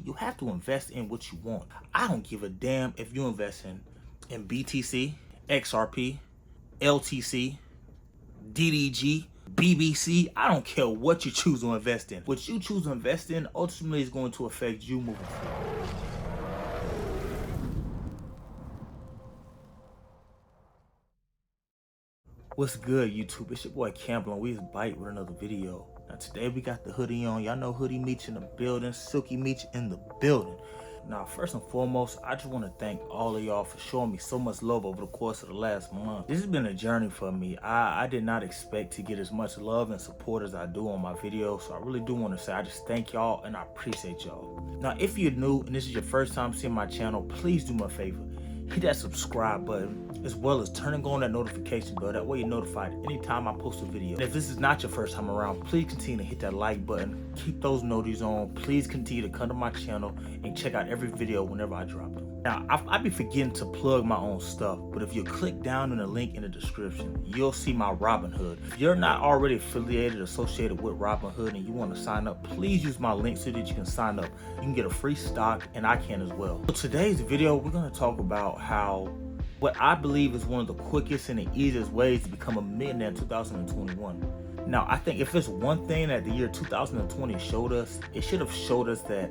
you have to invest in what you want. I don't give a damn if you invest in BTC, XRP, LTC, DDG, BBC. I don't care what you choose to invest in. What you choose to invest in ultimately is going to affect you moving forward. What's good, YouTube? It's your boy Campbell, and we just bite with another video. Now today we got the hoodie on. Y'all know Hoodie Meech in the building, Silky Meech in the building. Now first and foremost, I just want to thank all of y'all for showing me so much love over the course of the last month. This has been a journey for me. I did not expect to get as much love and support as I do on my videos, so I really do want to say I just thank y'all and I appreciate y'all. Now if you're new and this is your first time seeing my channel, please do me a favor. Hit that subscribe button as well as turning on that notification bell. That way you're notified anytime I post a video. And if this is not your first time around, please continue to hit that like button. Keep those notifications on. Please continue to come to my channel and check out every video whenever I drop them. Now, I be forgetting to plug my own stuff, but if you click down in the link in the description, you'll see my Robinhood. If you're not already affiliated or associated with Robinhood and you want to sign up, please use my link so that you can sign up. You can get a free stock and I can as well. So today's video, we're going to talk about how what I believe is one of the quickest and the easiest ways to become a millionaire in 2021. Now, I think if it's one thing that the year 2020 showed us, it should have showed us that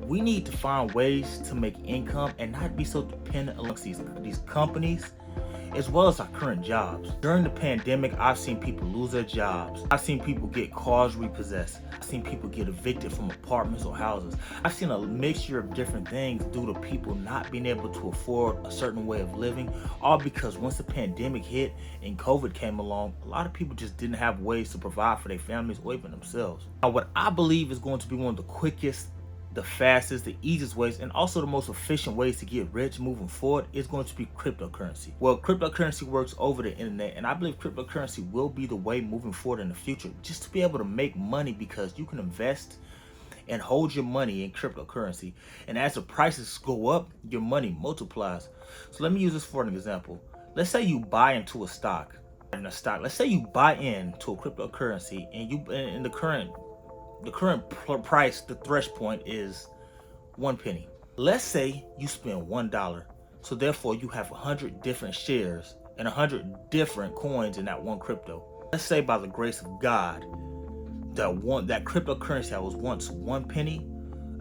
we need to find ways to make income and not be so dependent on these companies as well as our current jobs. During the pandemic, I've seen people lose their jobs. I've seen people get cars repossessed. I've seen people get evicted from apartments or houses. I've seen a mixture of different things due to people not being able to afford a certain way of living, all because once the pandemic hit and COVID came along, a lot of people just didn't have ways to provide for their families or even themselves. Now, what I believe is going to be one of the quickest, the fastest, the easiest ways, and also the most efficient ways to get rich moving forward is going to be cryptocurrency. Well, cryptocurrency works over the internet, and I believe cryptocurrency will be the way moving forward in the future, just to be able to make money, because you can invest and hold your money in cryptocurrency, and as the prices go up, your money multiplies. So let me use this for an example. Let's say you buy into a stock. Let's say you buy into a cryptocurrency, and the current price, the threshold point is 1 penny. Let's say you spend $1, so therefore you have 100 different shares and 100 different coins in that one crypto. Let's say by the grace of God, that cryptocurrency that was once 1 penny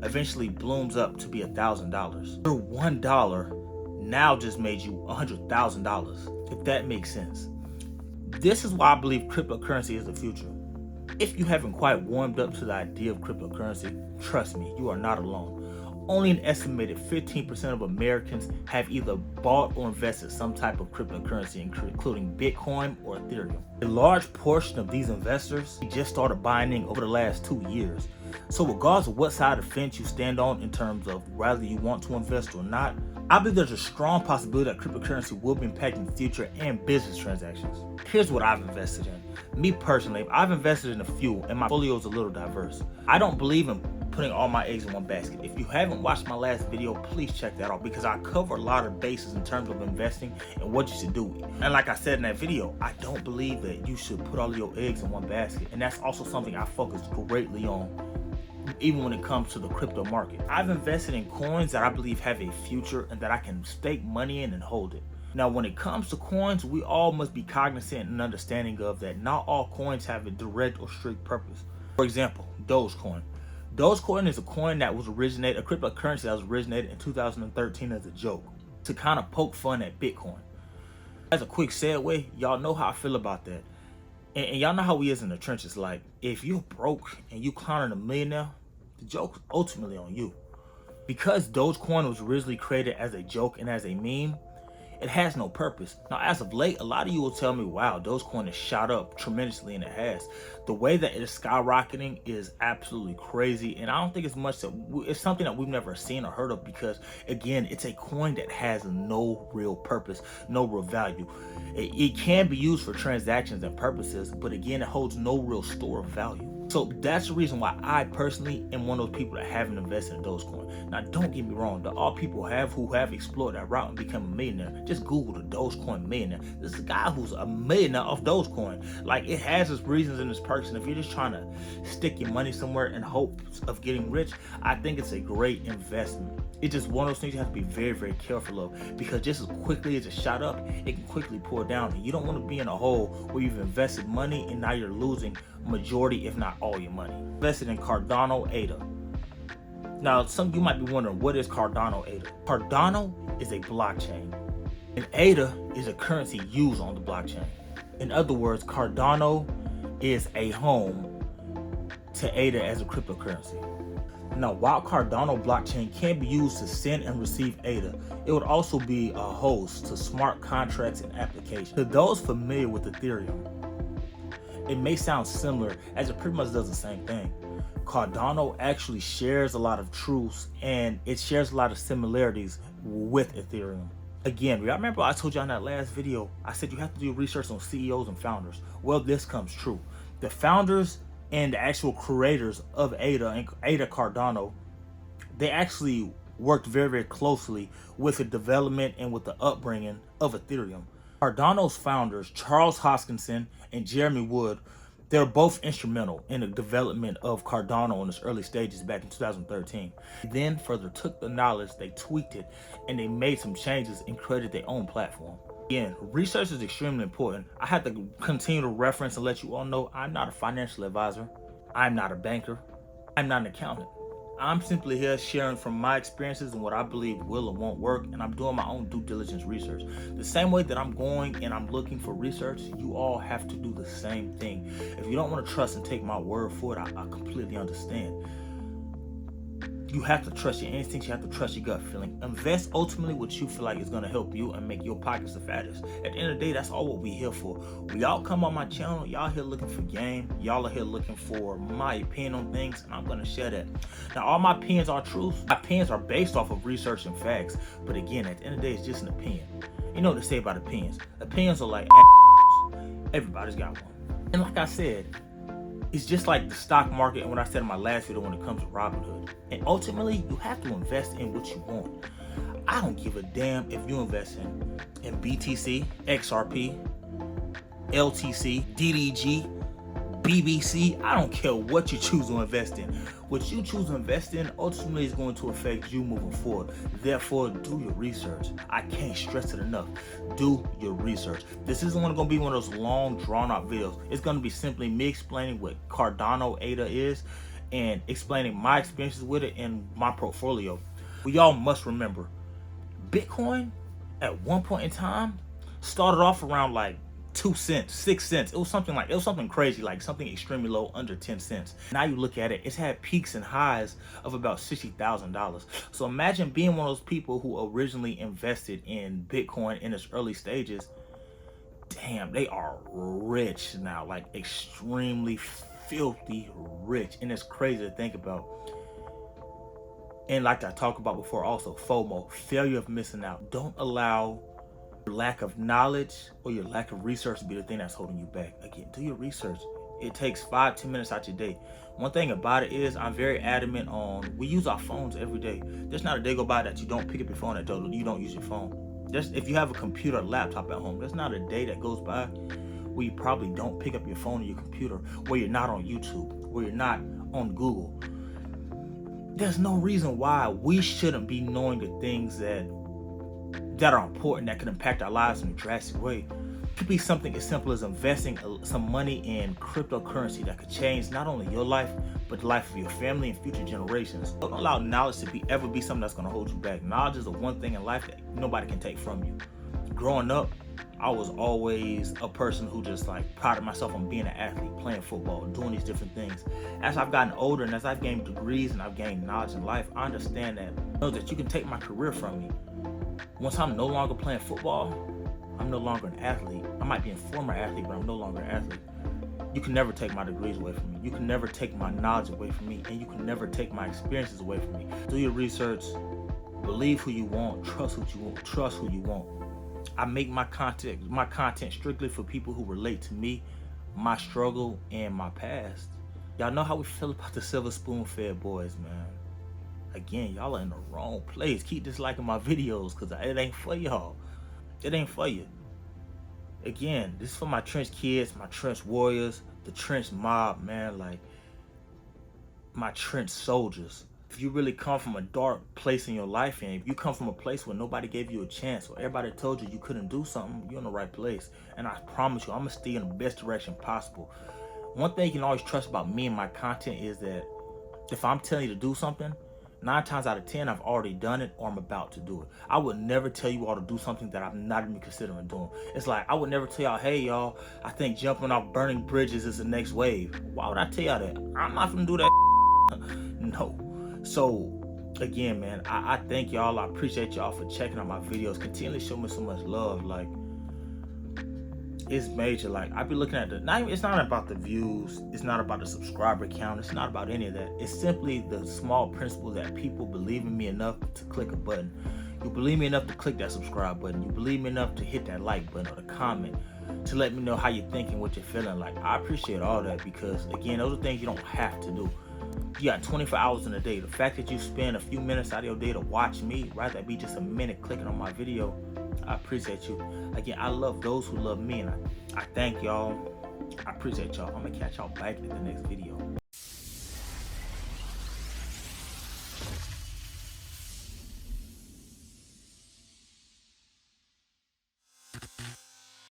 eventually blooms up to be $1,000. Your $1 now just made you $100,000, if that makes sense. This is why I believe cryptocurrency is the future. If you haven't quite warmed up to the idea of cryptocurrency, trust me, you are not alone. Only an estimated 15% of Americans have either bought or invested some type of cryptocurrency, including Bitcoin or Ethereum. A large portion of these investors just started buying in over the last 2 years. So regardless of what side of the fence you stand on in terms of whether you want to invest or not, I believe there's a strong possibility that cryptocurrency will be impacting future and business transactions. Here's what I've invested in. Me personally, I've invested in a few, and my portfolio is a little diverse. I don't believe in putting all my eggs in one basket. If you haven't watched my last video, please check that out, because I cover a lot of bases in terms of investing and what you should do. And like I said in that video, I don't believe that you should put all of your eggs in one basket. And that's also something I focus greatly on, even when it comes to the crypto market. I've invested in coins that I believe have a future and that I can stake money in and hold it. Now, when it comes to coins, we all must be cognizant and understanding of that not all coins have a direct or strict purpose. For example, Dogecoin. Dogecoin is a coin that was a cryptocurrency that was originated in 2013 as a joke to kind of poke fun at Bitcoin. As a quick segue, y'all know how I feel about that. And y'all know how we is in the trenches. Like, if you're broke and you clowning a millionaire, the joke's ultimately on you. Because Dogecoin was originally created as a joke and as a meme, it has no purpose. Now, as of late, a lot of you will tell me, wow, Dogecoin has shot up tremendously, and it has. The way that it is skyrocketing is absolutely crazy, and I don't think it's something that we've never seen or heard of, because, again, it's a coin that has no real purpose, no real value. It can be used for transactions and purposes, but again, it holds no real store of value. So that's the reason why I personally am one of those people that haven't invested in Dogecoin. Now, don't get me wrong, all people who have explored that route and become a millionaire. Just Google the Dogecoin millionaire. This is a guy who's a millionaire off Dogecoin. Like, it has its reasons and its perks. And if you're just trying to stick your money somewhere in hopes of getting rich, I think it's a great investment. It's just one of those things you have to be very, very careful of, because just as quickly as it shot up, it can quickly pour down. And you don't want to be in a hole where you've invested money and now you're losing majority, if not all, your money. Invested in Cardano ADA. Now, some of you might be wondering, what is Cardano ADA? Cardano is a blockchain, and ADA is a currency used on the blockchain. In other words, Cardano is a home to ADA as a cryptocurrency. Now, while Cardano blockchain can be used to send and receive ADA, it would also be a host to smart contracts and applications. To those familiar with Ethereum, it may sound similar, as it pretty much does the same thing. Cardano actually shares a lot of truths, and it shares a lot of similarities with Ethereum. Again, remember I told you in that last video, I said you have to do research on CEOs and founders. Well, this comes true. The founders and the actual creators of ADA and ADA Cardano, they actually worked very, very closely with the development and with the upbringing of Ethereum. Cardano's founders, Charles Hoskinson and Jeremy Wood, they're both instrumental in the development of Cardano in its early stages back in 2013. They then further took the knowledge, they tweaked it, and they made some changes and created their own platform. Again, research is extremely important. I have to continue to reference and let you all know I'm not a financial advisor. I'm not a banker. I'm not an accountant. I'm simply here sharing from my experiences and what I believe will and won't work, and I'm doing my own due diligence research. The same way that I'm going and I'm looking for research, you all have to do the same thing. If you don't want to trust and take my word for it, I completely understand. You have to trust your instincts, you have to trust your gut feeling. Invest ultimately what you feel like is going to help you and make your pockets the fattest. At the end of the day, that's all what we here for. We all come on my channel, y'all here looking for game, y'all are here looking for my opinion on things, and I'm going to share that. Now, all my opinions are truth. My opinions are based off of research and facts, but again, at the end of the day, it's just an opinion. You know what they say about opinions. Opinions are like everybody's got one. And like I said, it's just like the stock market and what I said in my last video when it comes to Robinhood. And ultimately, you have to invest in what you want. I don't give a damn if you invest in BTC, XRP, LTC, DDG, BBC. I don't care what you choose to invest in. What you choose to invest in ultimately is going to affect you moving forward. Therefore, do your research. I can't stress it enough. Do your research. This isn't going to be one of those long, drawn-out videos. It's going to be simply me explaining what Cardano ADA is and explaining my experiences with it and my portfolio. We all must remember, Bitcoin at one point in time started off around like 2 cents, 6 cents. It was something crazy, like something extremely low, under 10 cents. Now you look at it, it's had peaks and highs of about $60,000. So imagine being one of those people who originally invested in Bitcoin in its early stages. Damn, they are rich now, like extremely filthy rich. And it's crazy to think about. And like I talked about before also, FOMO, fear of missing out. Don't allow your lack of knowledge or your lack of research to be the thing that's holding you back. Again, do your research. It takes 5-10 minutes out your day. One thing about it is I'm very adamant on, we use our phones every day. There's not a day go by that you don't pick up your phone, that you don't use your phone. If you have a computer or laptop at home, there's not a day that goes by where you probably don't pick up your phone or your computer, where you're not on YouTube, where you're not on Google. There's no reason why we shouldn't be knowing the things that are important, that can impact our lives in a drastic way. It could be something as simple as investing some money in cryptocurrency that could change not only your life, but the life of your family and future generations. Don't allow knowledge to ever be something that's going to hold you back. Knowledge is the one thing in life that nobody can take from you. Growing up, I was always a person who just like prided myself on being an athlete, playing football, doing these different things. As I've gotten older and as I've gained degrees and I've gained knowledge in life, I understand that you can take my career from me. Once I'm no longer playing football, I'm no longer an athlete. I might be a former athlete, but I'm no longer an athlete. You can never take my degrees away from me. You can never take my knowledge away from me, and you can never take my experiences away from me. Do your research, believe who you want, trust who you want. I make my content strictly for people who relate to me, my struggle, and my past. Y'all know how we feel about the silver spoon fed boys, man. Again, y'all are in the wrong place. Keep disliking my videos, because it ain't for y'all. It ain't for you. Again, this is for my trench kids, my trench warriors, the trench mob, man, like my trench soldiers. If you really come from a dark place in your life, and if you come from a place where nobody gave you a chance, or everybody told you you couldn't do something, you're in the right place. And I promise you, I'm gonna steer in the best direction possible. One thing you can always trust about me and my content is that if I'm telling you to do something, 9 times out of 10, I've already done it or I'm about to do it. I would never tell you all to do something that I'm not even considering doing. It's like, I would never tell y'all, hey y'all, I think jumping off burning bridges is the next wave. Why would I tell y'all that? I'm not gonna do that. No. So again, man, I thank y'all. I appreciate y'all for checking out my videos. Continually show me so much love. Like, it's major. Like, I be looking at it's not about the views, it's not about the subscriber count, it's not about any of that. It's simply the small principle that people believe in me enough to click a button. You believe me enough to click that subscribe button. You believe me enough to hit that like button or the comment to let me know how you're thinking, what you're feeling. Like, I appreciate all that, because again, those are things you don't have to do. You got 24 hours in a day. The fact that you spend a few minutes out of your day to watch me, rather than be just a minute clicking on my video, I appreciate you. Again, I love those who love me, and I thank y'all. I appreciate y'all. I'm gonna catch y'all back in the next video.